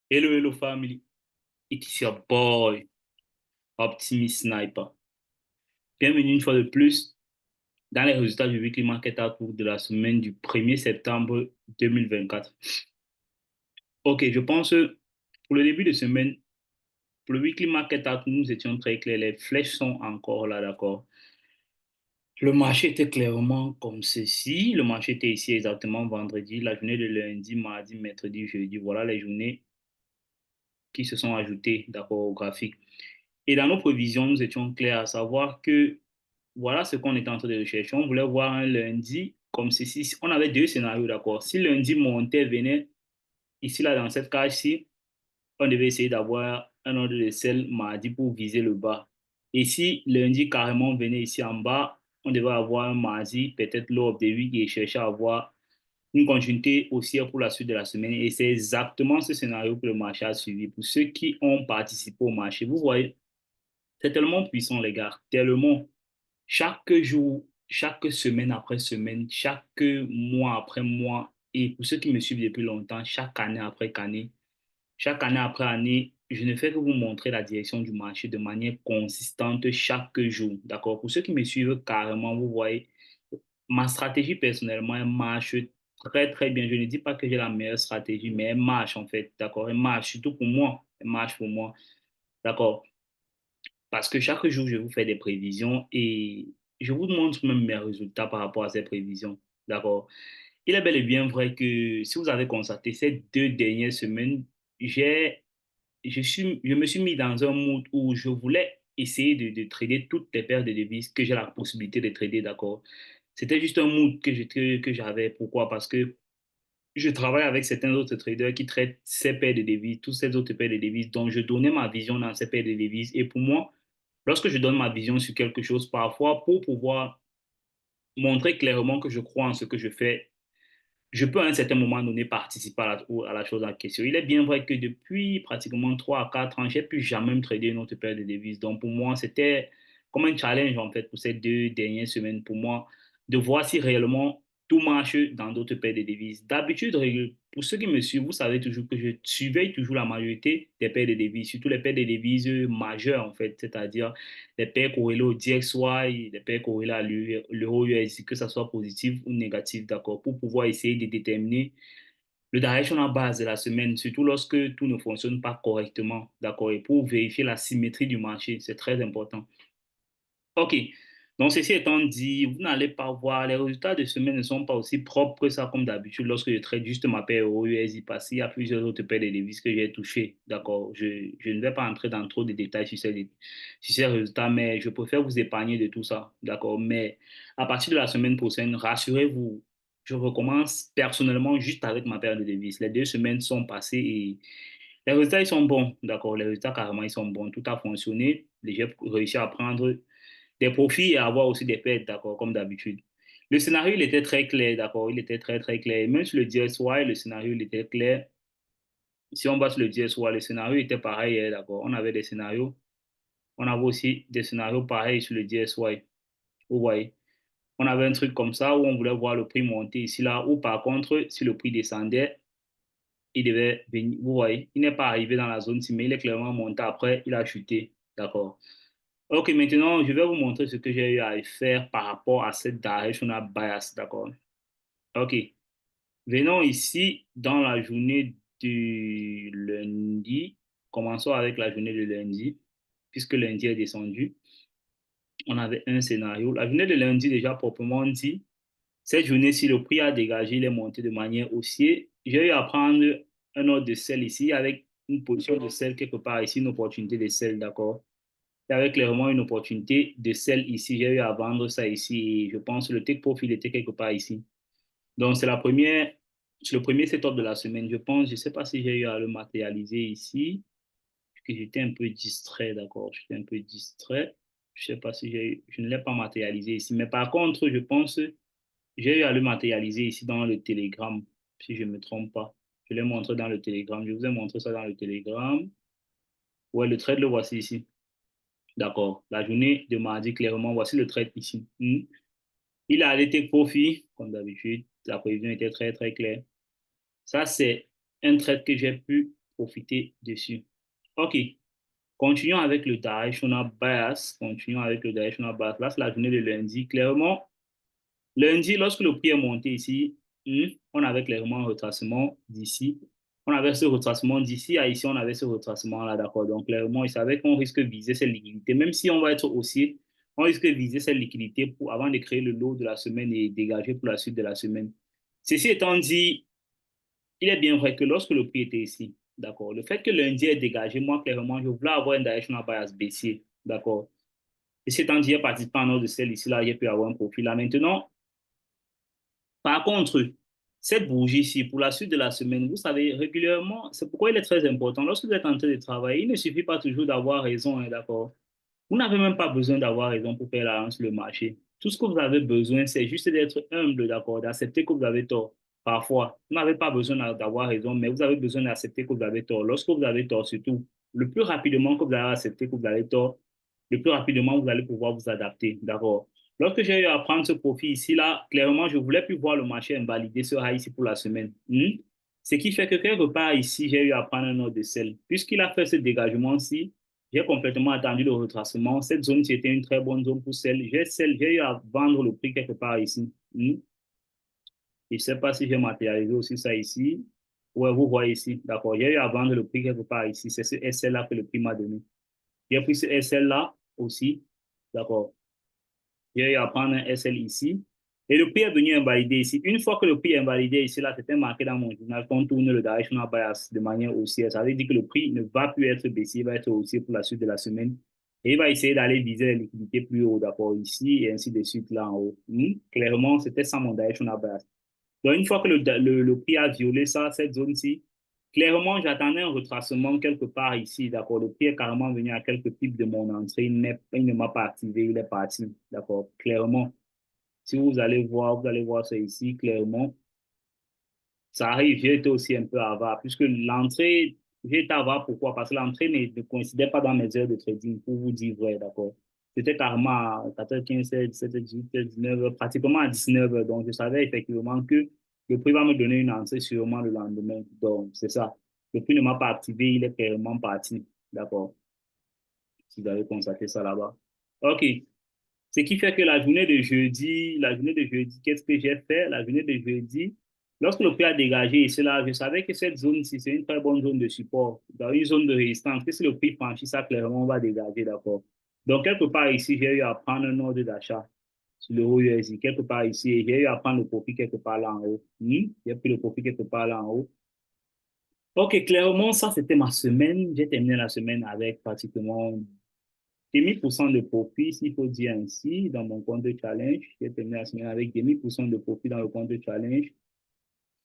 Hello, hello family. It is your boy, Optimist Sniper. Bienvenue une fois de plus dans les résultats du Weekly Market Outlook de la semaine du 1er septembre 2024. Ok, je pense pour le début de semaine, pour le Weekly Market Outlook, nous étions très clairs. Les flèches sont encore là, d'accord. Le marché était clairement comme ceci. Le marché était ici exactement vendredi, la journée de lundi, mardi, mercredi, jeudi. Voilà les journées qui se sont ajoutées, d'accord, au graphique. Et dans nos prévisions, nous étions clairs à savoir que voilà ce qu'on était en train de rechercher. On voulait voir un lundi comme ceci. On avait deux scénarios, d'accord. Si lundi montait, venait ici, là, dans cette case-ci, on devait essayer d'avoir un ordre de sel mardi pour viser le bas. Et si lundi carrément venait ici en bas, on devait avoir un mardi, peut-être low of the week et chercher à avoir une continuité haussière pour la suite de la semaine. Et c'est exactement ce scénario que le marché a suivi. Pour ceux qui ont participé au marché, vous voyez, c'est tellement puissant, les gars, tellement. Chaque jour, chaque semaine après semaine, chaque mois après mois, et pour ceux qui me suivent depuis longtemps, chaque année après année, je ne fais que vous montrer la direction du marché de manière consistante chaque jour. D'accord? Pour ceux qui me suivent carrément, vous voyez, ma stratégie personnellement, elle marche très très bien. Je ne dis pas que j'ai la meilleure stratégie, mais elle marche en fait. D'accord? Elle marche surtout pour moi. Elle marche pour moi. D'accord? Parce que chaque jour, je vous fais des prévisions et je vous montre même mes résultats par rapport à ces prévisions. D'accord? Il est bel et bien vrai que si vous avez constaté ces deux dernières semaines, je me suis mis dans un mood où je voulais essayer de trader toutes les paires de devises que j'ai la possibilité de trader, d'accord? C'était juste un mood que j'avais. Pourquoi? Parce que je travaille avec certains autres traders qui traitent ces paires de devises, toutes ces autres paires de devises, donc je donnais ma vision dans ces paires de devises. Et pour moi, lorsque je donne ma vision sur quelque chose, parfois, pour pouvoir montrer clairement que je crois en ce que je fais, je peux à un certain moment donné participer à la chose en question. Il est bien vrai que depuis pratiquement 3 à 4 ans, j'ai plus jamais me trader une autre paire de devises. Donc pour moi, c'était comme un challenge en fait pour ces deux dernières semaines pour moi de voir si réellement tout marche dans d'autres paires de devises. D'habitude, pour ceux qui me suivent, vous savez toujours que je surveille toujours la majorité des paires de devises, surtout les paires de devises majeures en fait, c'est-à-dire les paires corrélées au DXY, les paires corrélées à l'euro USD, que ça soit positif ou négatif, d'accord, pour pouvoir essayer de déterminer le direction à base de la semaine, surtout lorsque tout ne fonctionne pas correctement, d'accord, et pour vérifier la symétrie du marché, c'est très important. OK. Donc, ceci étant dit, vous n'allez pas voir, les résultats de semaine ne sont pas aussi propres que ça comme d'habitude lorsque je traite juste ma paire euro USD parce qu'il y a plusieurs autres paires de devises que j'ai touchées. D'accord. Je ne vais pas entrer dans trop de détails sur ces résultats, mais je préfère vous épargner de tout ça. D'accord. Mais à partir de la semaine prochaine, rassurez-vous, je recommence personnellement juste avec ma paire de devises. Les deux semaines sont passées et les résultats, ils sont bons. D'accord. Les résultats, carrément, ils sont bons. Tout a fonctionné. J'ai réussi à prendre des profits et avoir aussi des pertes, d'accord, comme d'habitude. Le scénario, il était très clair, d'accord, il était très, très clair. Même sur le DSY, le scénario, il était clair. Si on base sur le DSY, le scénario était pareil, hein, d'accord. On avait des scénarios. On avait aussi des scénarios pareils sur le DSY. Vous voyez. On avait un truc comme ça où on voulait voir le prix monter ici, là, ou par contre, si le prix descendait, il devait venir. Vous voyez, il n'est pas arrivé dans la zone, mais il est clairement monté après, il a chuté, d'accord. Ok, maintenant, je vais vous montrer ce que j'ai eu à faire par rapport à cette directional bias, d'accord? Ok, venons ici dans la journée du lundi. Commençons avec la journée de lundi, puisque lundi est descendu. On avait un scénario. La journée de lundi, déjà proprement dit, cette journée, si le prix a dégagé, il est monté de manière haussière. J'ai eu à prendre un ordre de sel ici avec une position de sel quelque part ici, une opportunité de sel, d'accord? Il y avait clairement une opportunité de sell ici. J'ai eu à vendre ça ici et je pense que le take profit était quelque part ici. Donc, c'est le premier setup de la semaine. Je pense, je ne sais pas si j'ai eu à le matérialiser ici, parce que j'étais un peu distrait, d'accord. J'étais un peu distrait. Je ne sais pas si je ne l'ai pas matérialisé ici. Mais par contre, je pense que j'ai eu à le matérialiser ici dans le Telegram, si je ne me trompe pas. Je l'ai montré dans le Telegram. Je vous ai montré ça dans le Telegram. Ouais, le trade, le voici ici. D'accord. La journée de mardi, clairement, voici le trade ici. Il a allé take profit, comme d'habitude. La prévision était très, très claire. Ça, c'est un trade que j'ai pu profiter dessus. OK. Continuons avec le directional bias. Continuons avec le directional bias. Là, c'est la journée de lundi. Clairement, lundi, lorsque le prix est monté ici, on avait clairement un retracement d'ici. On avait ce retracement d'ici à ici, on avait ce retracement-là, d'accord. Donc, clairement, il savait qu'on risque de viser cette liquidité. Même si on va être haussier, on risque de viser cette liquidité pour, avant de créer le lot de la semaine et dégager pour la suite de la semaine. Ceci étant dit, il est bien vrai que lorsque le prix était ici, d'accord, le fait que lundi est dégagé, moi, clairement, je voulais avoir un directional bias baissier, d'accord. Et c'est étant dit, j'ai participé en ordre de celle ici, là, j'ai pu avoir un profil là. Maintenant, par contre, cette bougie-ci, pour la suite de la semaine, vous savez, régulièrement, c'est pourquoi il est très important. Lorsque vous êtes en train de travailler, il ne suffit pas toujours d'avoir raison, hein, d'accord? Vous n'avez même pas besoin d'avoir raison pour faire la sur le marché. Tout ce que vous avez besoin, c'est juste d'être humble, d'accord, d'accepter que vous avez tort. Parfois, vous n'avez pas besoin d'avoir raison, mais vous avez besoin d'accepter que vous avez tort. Lorsque vous avez tort, surtout, le plus rapidement que vous allez accepter que vous avez tort, le plus rapidement vous allez pouvoir vous adapter, d'accord. Lorsque j'ai eu à prendre ce profit ici, là, clairement, je ne voulais plus voir le marché invalider ce high ici pour la semaine. Ce qui fait que quelque part ici, j'ai eu à prendre un ordre de sel. Puisqu'il a fait ce dégagement-ci, j'ai complètement attendu le retracement. Cette zone, c'était une très bonne zone pour celle. J'ai eu à vendre le prix quelque part ici. Je ne sais pas si j'ai matérialisé aussi ça ici. Ouais, vous voyez ici. D'accord. J'ai eu à vendre le prix quelque part ici. C'est ce SL-là que le prix m'a donné. J'ai pris ce SL-là aussi. D'accord. J'ai eu à prendre un SL ici. Et le prix est venu invalider ici. Une fois que le prix est invalidé ici, là, c'était marqué dans mon journal qu'on tourne le directional bias de manière haussière. Ça veut dire que le prix ne va plus être baissé, il va être haussier pour la suite de la semaine. Et il va essayer d'aller viser les liquidités plus haut, d'accord, ici, et ainsi de suite là en haut. Clairement, c'était ça mon directional bias. Donc, une fois que le prix a violé ça, cette zone-ci, clairement, j'attendais un retracement quelque part ici, d'accord. Le prix est carrément venu à quelques pips de mon entrée. Il ne m'a pas activé, il est parti, d'accord. Clairement, si vous allez voir ça ici, clairement, ça arrive. J'ai été aussi un peu avare, puisque l'entrée, j'ai été avare, pourquoi? Parce que l'entrée ne coïncidait pas dans mes heures de trading, pour vous dire vrai, d'accord. C'était carrément à 14h15, 17h, 18h, 19h, pratiquement à 19h. Donc, je savais effectivement que le prix va me donner une entrée sûrement le lendemain. Donc, c'est ça. Le prix ne m'a pas activé, il est clairement parti. D'accord. Si vous avez constaté ça là-bas. OK. Ce qui fait que la journée de jeudi, qu'est-ce que j'ai fait? La journée de jeudi, lorsque le prix a dégagé, et cela, je savais que cette zone-ci, c'est une très bonne zone de support, dans une zone de résistance, que si le prix franchit ça, clairement, on va dégager, d'accord. Donc, quelque part ici, j'ai eu à prendre un ordre d'achat sur l'euro USD, quelque part ici, et j'ai eu à prendre le profit quelque part là en haut. J'ai pris le profit quelque part là en haut. Ok, clairement, ça, c'était ma semaine. J'ai terminé la semaine avec pratiquement 1000% de profit, s'il faut dire ainsi, dans mon compte de challenge. J'ai terminé la semaine avec 1000% de profit dans le compte de challenge.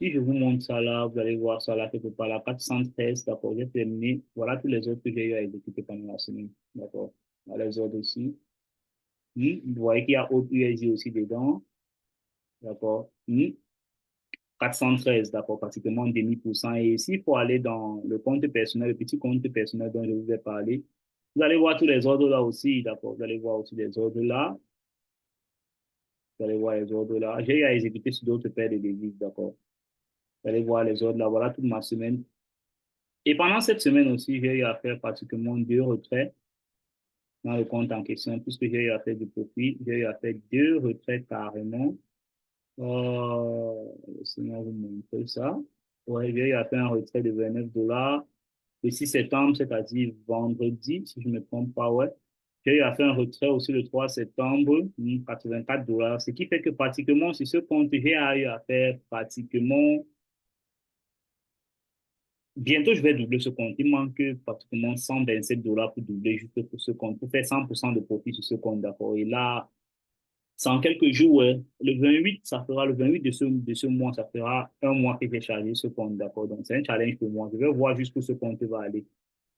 Si je vous montre ça là, vous allez voir ça là, quelque part là, 413, d'accord, j'ai terminé. Voilà tous les autres que j'ai eu à exécuter pendant la semaine, d'accord. Voilà les autres aussi. Vous voyez qu'il y a autre USD aussi dedans, d'accord. 413, d'accord, pratiquement 1000%. Et ici, il faut aller dans le compte personnel, le petit compte personnel dont je vous ai parlé. Vous allez voir tous les ordres là aussi, d'accord. Vous allez voir aussi les ordres là. Vous allez voir les ordres là. J'ai eu à exécuter sur d'autres paires de devises, d'accord. Vous allez voir les ordres là. Voilà toute ma semaine. Et pendant cette semaine aussi, j'ai eu à faire pratiquement 2 retraits dans le compte en question, puisque j'ai eu à faire du profit. J'ai eu à faire 2 retraits carrément. Sinon, vous montrer ça. Ouais, j'ai eu à faire un retrait de 29 dollars le 6 septembre, c'est-à-dire vendredi, si je ne me trompe pas, ouais. J'ai eu à faire un retrait aussi le 3 septembre, 84 dollars, ce qui fait que pratiquement sur ce compte, j'ai eu à faire pratiquement, bientôt je vais doubler ce compte. Il manque pratiquement 127 dollars pour doubler juste pour ce compte, pour faire 100% de profit sur ce compte, d'accord. Et là, c'est en quelques jours, ouais. Le 28 de ce mois, ça fera un mois que j'ai chargé ce compte, d'accord. Donc, c'est un challenge pour moi. Je vais voir jusqu'où ce compte va aller.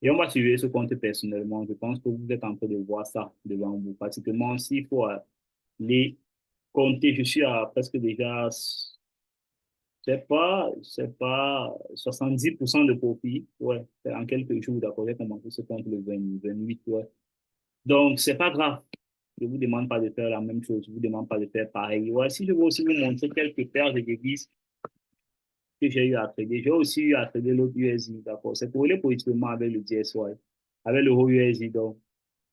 Et on va suivre ce compte personnellement. Je pense que vous êtes en train de voir ça devant vous. Pratiquement, s'il faut les compter, je suis à presque déjà, c'est pas 70% de profit. Ouais, c'est en quelques jours, d'accord. J'ai commencé ce compte le 28, ouais. Donc, c'est pas grave. Je ne vous demande pas de faire la même chose. Je ne vous demande pas de faire pareil. Ouais, si je veux aussi vous montrer quelques paires de devises que j'ai eu à trader. J'ai aussi eu à trader l'autre USD, d'accord. C'est corrélé positivement avec le DSY, avec l'euro USD. Donc,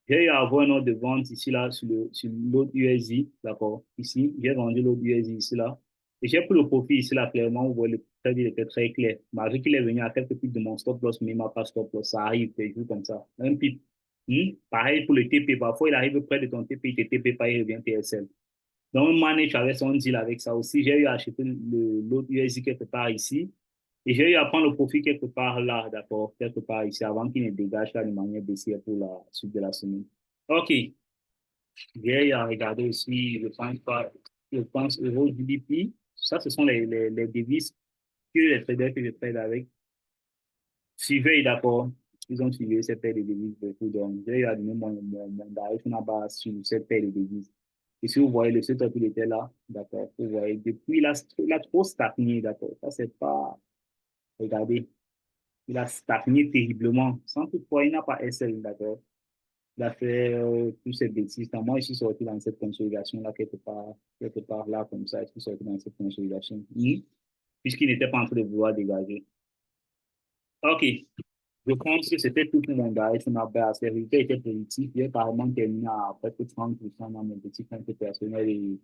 j'ai eu à avoir un ordre de vente ici, là, sur l'autre USD, d'accord. Ici, j'ai vendu l'autre USD ici, là. Et j'ai pris le profit ici, là, clairement. Vous voyez, le trade, il était très clair. Malgré qu'il est venu à quelques pips de mon stop loss, mais il m'a pas stop loss. Ça arrive, des jours comme ça. Un pip. Pareil pour le TP. Parfois, il arrive près de ton TP, il te TP pas, il revient TSL. Donc, un manage avait son deal avec ça aussi. J'ai eu à acheter l'autre USD quelque part ici. Et j'ai eu à prendre le profit quelque part là, d'accord, quelque part ici, avant qu'il ne dégage là de manière baissière pour la suite de la semaine. OK. J'ai eu à regarder aussi, je pense Euro GBP. Ça, ce sont les devises que les traders que je trade avec suivaient, d'accord. Ils ont suivi cette paire de devises beaucoup. Donc, j'ai eu à donner mon direction à base sur cette paire de devises. Et si vous voyez le setup, il était là, d'accord. Vous voyez, depuis, il a trop stagné, d'accord. Ça, c'est pas, regardez, il a stagné terriblement. Sans toutefois, il n'a pas SL, d'accord. Il a fait toutes ces bêtises. Donc, moi, je suis sorti dans cette consolidation-là, quelque part là, comme ça. Je suis sorti dans cette consolidation. Puisqu'il n'était pas en train de vouloir dégager. OK. Je pense que c'était tout pour mon gars. Son base. Les résultats étaient positifs. J'ai carrément terminé à presque 30% dans mon petit compte personnel et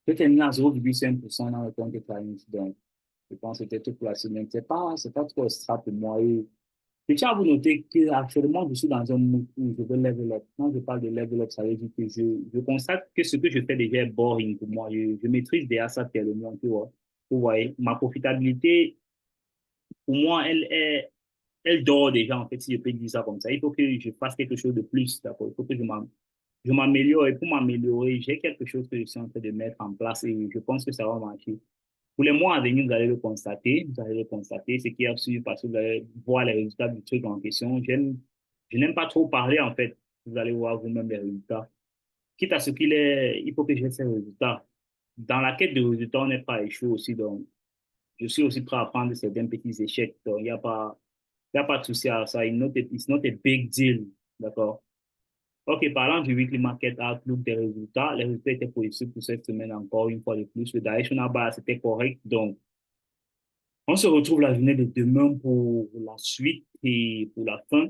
j'ai terminé à 0,5% dans le compte Clarins. Donc, je pense que c'était tout pour la semaine. C'est pas trop extra pour moi. Et je tiens à vous noter qu'actuellement, je suis dans un mood où je veux level up. Quand je parle de level up, ça veut dire que je constate que ce que je fais déjà est boring pour moi. Je maîtrise déjà ça tellement, tu vois. Vous voyez, ma profitabilité, pour moi, elle dort déjà, en fait, si je peux dire ça comme ça. Il faut que je fasse quelque chose de plus, d'accord? Il faut que je m'améliore. Et pour m'améliorer, j'ai quelque chose que je suis en train de mettre en place et je pense que ça va marcher. Pour les mois à venir, vous allez le constater. Vous allez le constater, ce qui a suivi parce que vous allez voir les résultats du truc en question. Je n'aime pas trop parler, en fait. Vous allez voir vous-même les résultats. Quitte à ce qu'il est, il faut que j'ai ces résultats. Dans la quête de résultats, on n'est pas échoué aussi. Donc, je suis aussi prêt à prendre certains petits échecs. Donc, il y a pas de souci à ça. It's not a big deal. D'accord? OK, parlant du weekly market outlook des résultats, les résultats étaient positifs pour cette semaine encore une fois de plus. Le directional bar, c'était correct. Donc, on se retrouve la journée de demain pour la suite et pour la fin,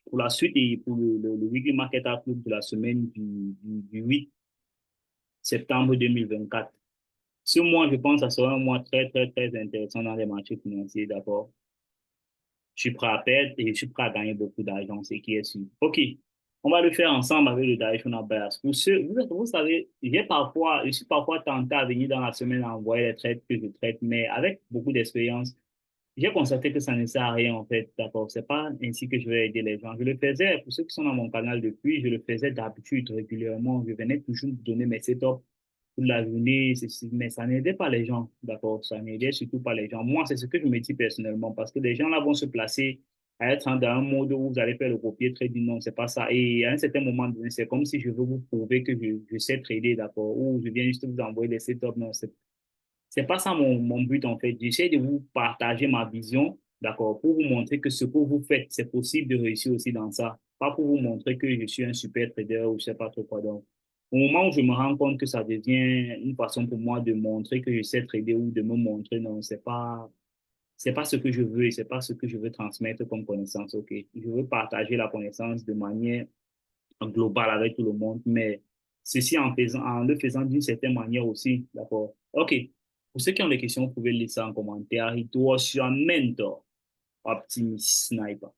pour la suite et pour le weekly market outlook de la semaine du 8 septembre 2024. Ce mois, je pense que ça sera un mois très, très, très intéressant dans les marchés financiers. D'accord. Je suis prêt à perdre et je suis prêt à gagner beaucoup d'argent, c'est qui est sûr. OK. On va le faire ensemble avec le directional bias. Vous savez, je suis parfois tenté à venir dans la semaine à envoyer les traites que je traite, mais avec beaucoup d'expérience, j'ai constaté que ça ne sert à rien, en fait. D'accord. C'est pas ainsi que je vais aider les gens. Je le faisais, pour ceux qui sont dans mon canal depuis, je le faisais d'habitude régulièrement. Je venais toujours donner mes setups toute la journée, mais ça n'aidait pas les gens, d'accord? Ça n'aidait surtout pas les gens. Moi, c'est ce que je me dis personnellement, parce que les gens là vont se placer à être dans un mode où vous allez faire le copier trading. Non, c'est pas ça. Et à un certain moment donné, c'est comme si je veux vous prouver que je sais trader, d'accord? Ou je viens juste vous envoyer des setups. Non, c'est pas ça mon but, en fait. J'essaie de vous partager ma vision, d'accord, pour vous montrer que ce que vous faites, c'est possible de réussir aussi dans ça. Pas pour vous montrer que je suis un super trader ou je sais pas trop quoi. Donc, au moment où je me rends compte que ça devient une façon pour moi de montrer que je sais trader ou de me montrer, non, c'est pas ce que je veux et c'est pas ce que je veux transmettre comme connaissance, ok? Je veux partager la connaissance de manière globale avec tout le monde, mais ceci en le faisant d'une certaine manière aussi, d'accord? OK. Pour ceux qui ont des questions, vous pouvez laisser en commentaire. It was your mentor, Optimus Sniper.